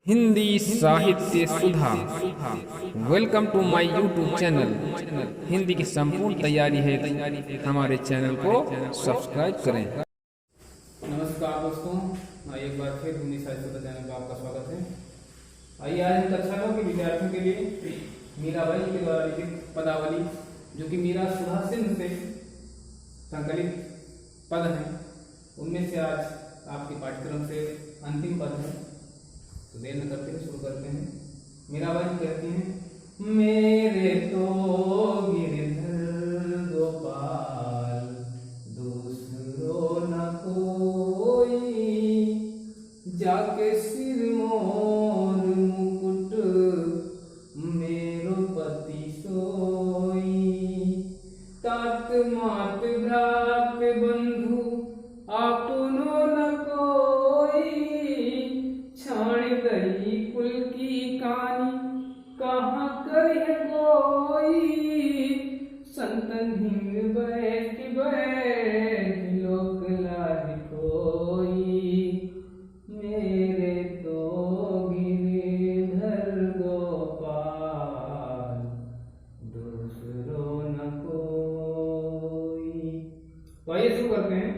हिंदी साहित्य सुधा। Welcome to my YouTube channel. Hindi की संपूर्ण तैयारी है, हमारे चैनल को सब्सक्राइब करें। नमस्कार दोस्तों, एक बार फिर हिंदी साहित्य सुधा चैनल पर आपका स्वागत है। आइए आज हम कक्षा 9 के विद्यार्थियों के लिए मीराबाई के द्वारा लिखित पदावली, जो कि मीरा सुधा सिंह से संकलित पद हैं, उनमें से आज आपके पाठ्यक्रम से अंतिम पद है। तो देर न करते हुए शुरू करते हैं। मीराबाई कहती हैं, मेरे तो गिरधर गोपाल दूसरो न कोई, जाके सिर मोर मुकुट मेरो पति सोई, तात मात भ्रात बंधु आपनो न कोई, छाण गई कुल की कहानी कहाँ करे कोई, संतन हिंग बैठ बैठ लोक लाज कोई, मेरे तो गिरधर गोपाल दूसरो न कोई। तो आइए शुरू करते हैं।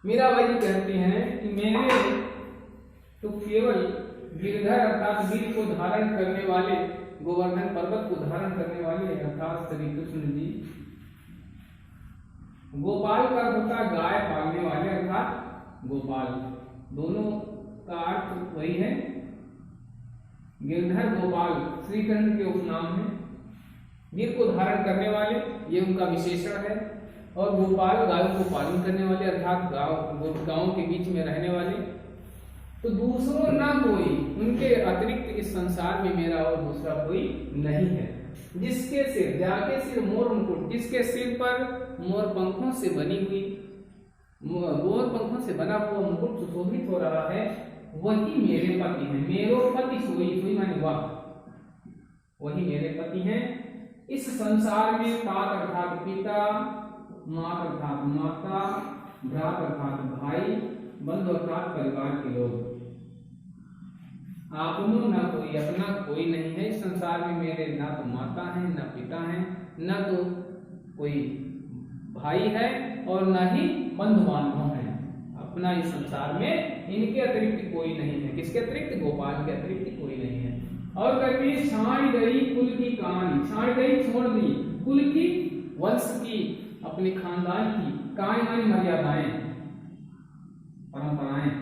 मीराबाई जी कहती हैं कि मेरे तो केवल गिरधर अर्थात वीर को धारण करने वाले, गोवर्धन पर्वत को धारण करने वाले अर्थात श्री कृष्ण जी, गोपाल का होता गाय पालने वाले अर्थात गोपाल, दोनों का अर्थ वही है। गिरधर गोपाल श्री कृष्ण के उपनाम है। वीर को धारण करने वाले ये उनका विशेषण है, और गोपाल गायों को पालन करने वाले अर्थात गांव के बीच में रहने वाले। तो दूसरों ना कोई, उनके अतिरिक्त इस संसार में मेरा और दूसरा कोई नहीं है। जिसके सिर, जाके सिर मोर मुकुट, जिसके सिर पर मोर पंखों से बनी हुई, मोर पंखों से बना हुआ मुकुट सुशोभित हो रहा है, वही मेरे पति हैं। मेरो पति सोई, सोई माने वाह, वही मेरे पति हैं। इस संसार में तात अर्थात पिता, मात अर्थात माता, भ्रात अर्थात भाई, बंधु अर्थात परिवार के लोग, आपनो न कोई, अपना कोई नहीं है। इस संसार में मेरे ना तो माता है, न पिता है, न तो कोई भाई है, और न ही बंधु बांधव है। अपना इस संसार में इनके अतिरिक्त कोई नहीं है। किसके अतिरिक्त? गोपाल के अतिरिक्त कोई नहीं है। और कहती है, छाड़ गई कुल की कहानी, छाड़ गई छोड़ दी, कुल की वंश की, अपने खानदान की, कहानी मानी मर्यादाएं, परंपराएं।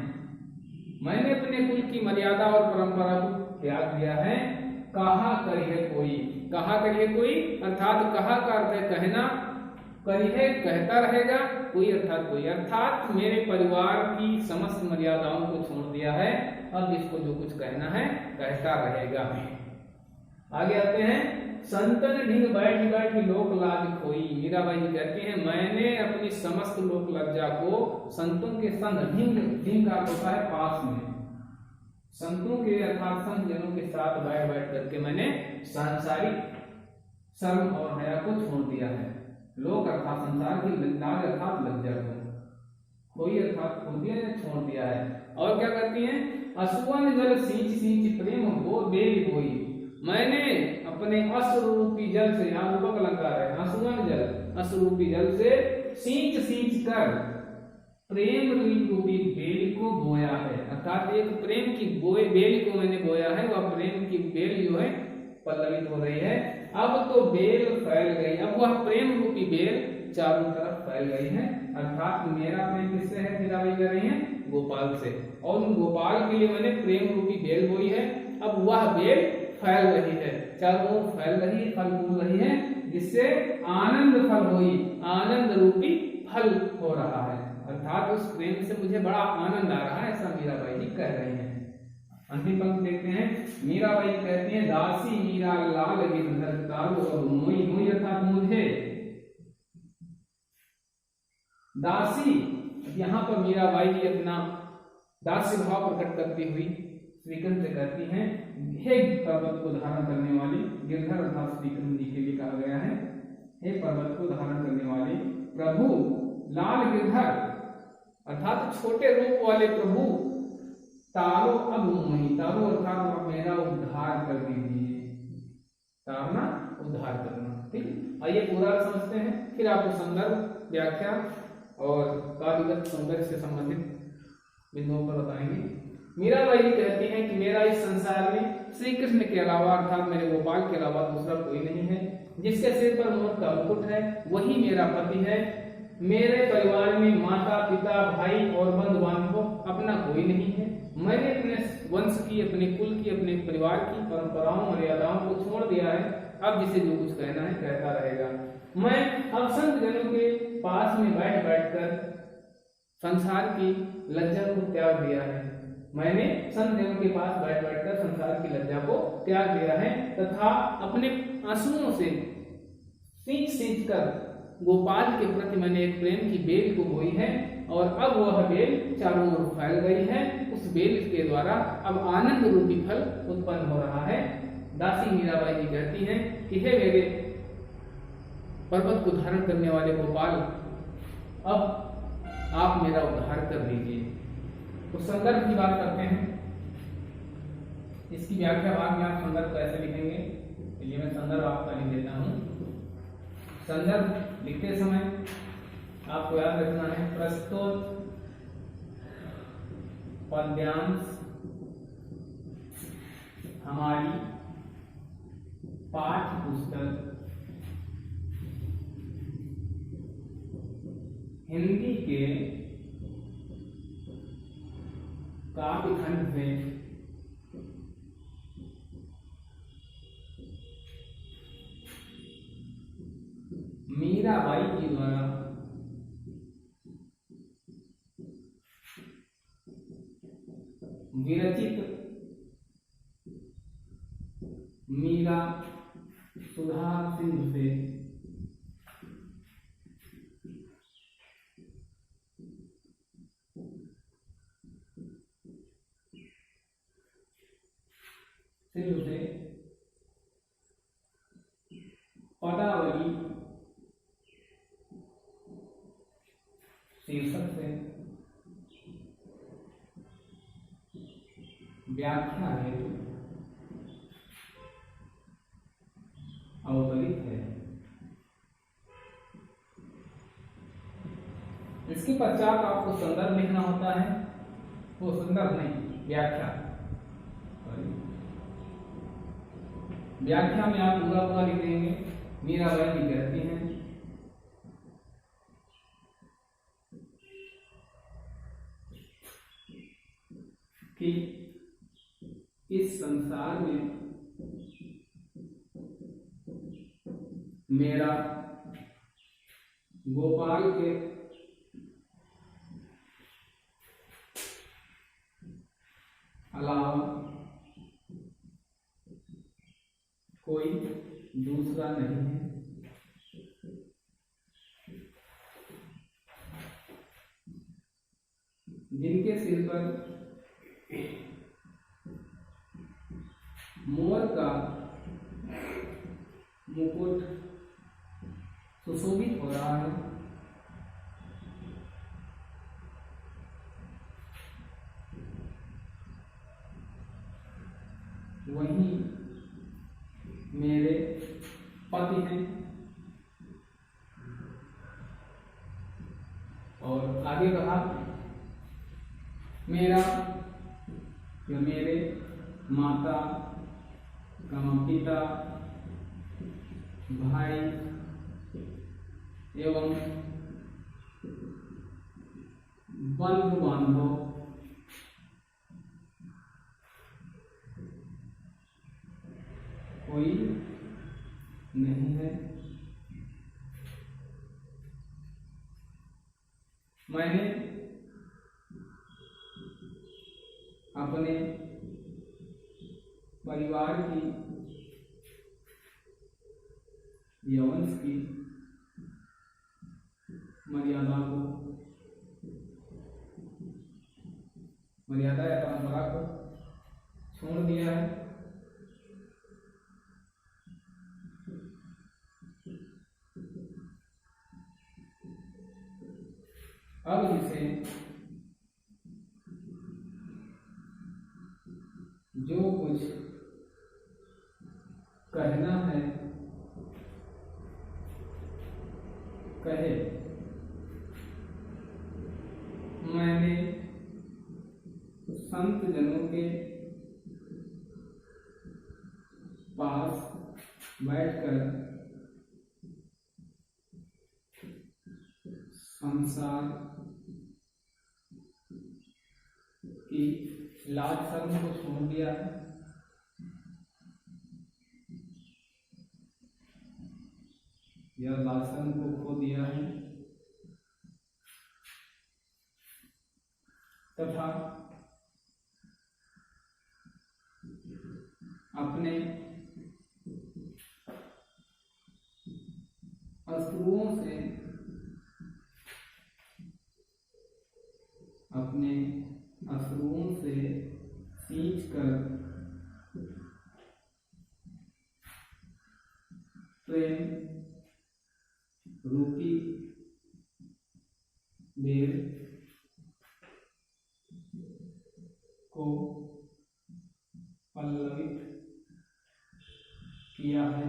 मैंने अपने कुल की मर्यादा और परंपरा को त्याग दिया है। कहा करिए कोई, कहा करिए कोई अर्थात कहा का अर्थ है कहना, करिए कहता रहेगा, कोई अर्थात कोई, अर्थात मेरे परिवार की समस्त मर्यादाओं को छोड़ दिया है। अब इसको जो कुछ कहना है कहता रहेगा। आगे आते हैं, संतन ढिंग बैठ बैठ लोक लाज खोई। मीराबाई जी कहती हैं, मैंने अपनी समस्त लोक लज्जा को संतों के संग, ढिंग, ढिंग का होता है पास में, संतों के अर्थात संत जनों के साथ बैठ बैठ करके मैंने सांसारिक शर्म और हया को छोड़ दिया है। लोक अर्थात संसार की, लाज अर्थात लज्जा को, खोई अर्थात खो दिया या छोड़ दिया है। और क्या करती हैं, असुवन जल सींच सींच प्रेम वो बेल कोई। मैंने अपने अश्रूपी जल से, यहाँ रूपक अलंकार है, असुवन जल, अश्रूपी जल से सींच सींच कर प्रेम रूपी बेल को बोया है। अर्थात एक प्रेम की बेल को मैंने बोया है, वह प्रेम की बेल जो है पल्लवित हो रही है। अब तो बेल फैल गई, अब वह प्रेम रूपी बेल चारों तरफ फैल गई है। अर्थात मेरा प्रेम किससे है? मीराबाई कह रही है, गोपाल से, और उन गोपाल के लिए मैंने प्रेम रूपी बेल बोई है। अब वह बेल फैल रही है, चारों ओर फैल रही, फल फूल रही है, जिससे आनंद फल हुई, आनंद रूपी फल हो रहा है। अर्थात उस प्रेम से मुझे बड़ा आनंद आ रहा है, ऐसा मीराबाई जी कह रहे हैं। अंतिम पंक्ति देखते हैं। मीराबाई कहती हैं, दासी मीरा लाल गिरधर तारो और मोई, मोई अर्थात मुझे। दासी, यहाँ पर मीराबाई जी अपना दास्य भाव प्रकट करती हुई श्रीकृष्ण से कहती हैं, हे पर्वत को धारण करने वाले, गिरधर अर्थात श्रीकृष्ण जी के लिए कहा गया है, हे पर्वत को धारण करने वाले प्रभु लाल गिरधर अर्थात छोटे रूप वाले प्रभु तारो अब मोही, तारो अर्थात उद्धार करना। ठीक है, आइए पूरा समझते हैं, फिर आपको संदर्भ, व्याख्या और काव्यगत सौंदर्य से संबंधित बिंदुओं पर बताएंगे। मीराबाई जी कहती हैं कि मेरा इस संसार में श्री कृष्ण के अलावा अर्थात मेरे गोपाल के अलावा दूसरा कोई नहीं है। जिसके सिर पर मोर का मुकुट है वही मेरा पति है। मेरे परिवार में माता पिता भाई और बंधु बांधव अपना कोई नहीं है। मैंने अपने वंश की, अपने कुल की, अपने परिवार की परंपराओं मर्यादाओं को छोड़ दिया है। अब जिसे जो कुछ कहना है कहता रहेगा। मैं अब संत जनों के पास में बैठ बैठकर संसार की लज्जा को त्याग दिया है। मैंने संत जनों के पास बैठ बैठकर संसार की लज्जा को त्याग दिया है तथा अपने आंसुओं से सींच सींच कर गोपाल के प्रति मैंने एक प्रेम की बेल को बोई है और अब वह बेल चारों ओर फैल गई है। उस बेल के द्वारा अब आनंद रूपी फल उत्पन्न हो रहा है। दासी मीराबाई जी कहती हैं कि हे मेरे पर्वत को धारण करने वाले गोपाल, अब आप मेरा उद्धार कर दीजिए। तो संदर्भ की बात करते हैं, इसकी व्याख्या बाद में आप संदर्भ कैसे लिखेंगे, चलिए मैं संदर्भ आपका लिख देता हूं। संदर्भ लिखते समय आपको याद रखना है प्रस्तुत पद्यांश हमारी पाठ्य पुस्तक हिंदी के काव्यखंड में मीराबाई जी द्वारा विरचित मीरा सुधा सिंधु से पदावली शीर्षक से व्याख्या हेतु अवतरित है। इसके पश्चात आपको संदर्भ लिखना होता है, वो संदर्भ नहीं व्याख्या। व्याख्या में आप पूरा पूरा लिख देंगे। मीराबाई जी कहती हैं कि इस संसार में मेरा गोपाल के अलावा कोई दूसरा नहीं है। जिनके सिर पर मोर का मुकुट सुशोभित हो रहा है, वही मेरे पति हैं। और आगे कहा मेरा या मेरे माता पिता भाई एवं बंधु बांधव कोई नहीं है। मैंने अपने परिवार की या वंश की मर्यादा या परंपरा को छोड़ दिया है। अब इसे जो कुछ कहना है कहे मैंने संत जनों के पास बैठकर संसार की लाज शर्म को छोड़ दिया है, या लाज शर्म को खो दिया है, तथा अपने अश्रुओं से सींच कर प्रेम रूपी बेर को पल्लवित किया है।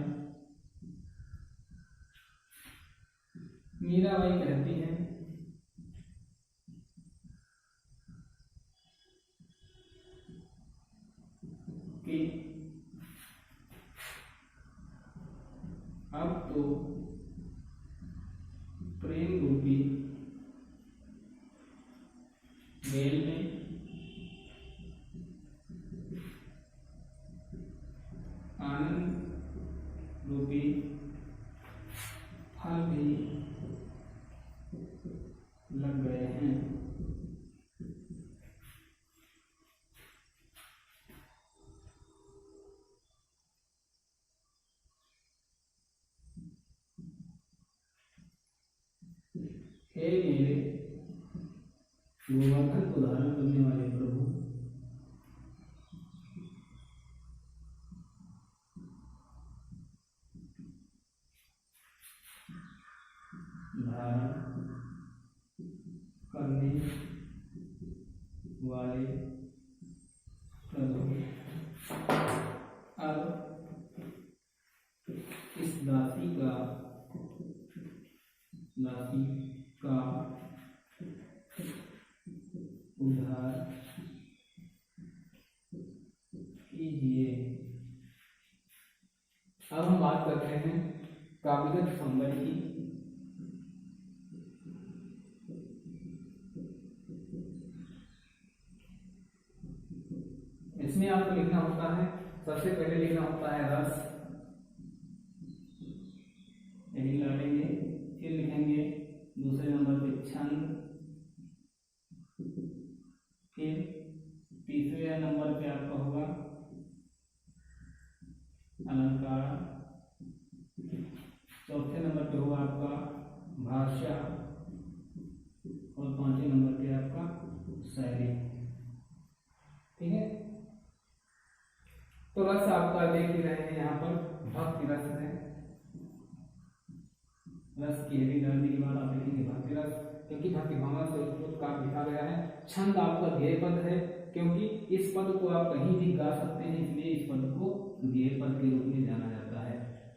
मीराबाई कहती हैं कि अब तो प्रेम रूपी बेल में आनंद रूपी फल भी लग गए हैं। हे मेरे गोवर्धन को धारण करने वाले प्रभु, धारण करने वाले प्रभु, अब इस दासी का उद्धार कीजिए। अब हम बात करते हैं काव्यगत सौंदर्य की। इसमें आपको लिखना होता है, सबसे पहले लिखना होता है रस, यही लड़ेंगे, फिर लिखेंगे दूसरे नंबर पे छंद, फिर तीसरे नंबर पे आपका होगा अलंकार, चौथे नंबर पे होगा आपका भाषा और पांचवें नंबर पे आपका शायरी। ठीक है, तो रस आपका देख ही रहे हैं, यहाँ पर भक्ति रस है। रस की हेवी लड़ने के बाद आप लिखेंगे भक्ति रस, क्योंकि भक्ति भावना से उत्पन्न काव्य लिखा गया है। छंद आपका ध्येय पद है, क्योंकि इस पद को आप कहीं भी गा सकते हैं, इसलिए इस पद को ध्येय पद के रूप में जाना जाता है।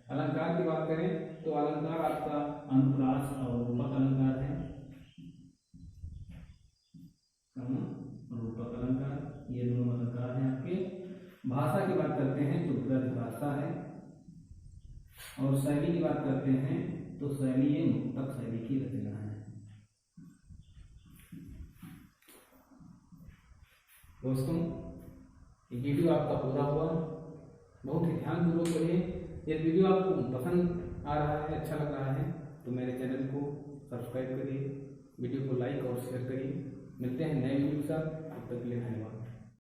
अलंकार की बात करें तो अलंकार आपका अनुप्रास और रूपक अलंकार है। रूपक अलंकार, ये दोनों अलंकार हैं आपके। भाषा की बात करते हैं तो गद्य भाषा है, और शैली की बात करते हैं तो शैली ये मुक्तक शैली की रचना है। दोस्तों, ये वीडियो आपका पूरा हुआ, बहुत ही ध्यानपूर्वक करिए। ये वीडियो आपको पसंद आ रहा है, अच्छा लग रहा है तो मेरे चैनल को सब्सक्राइब करिए, वीडियो को लाइक और शेयर करिए। मिलते हैं नए वीडियो के साथ, तब तक के लिए धन्यवाद।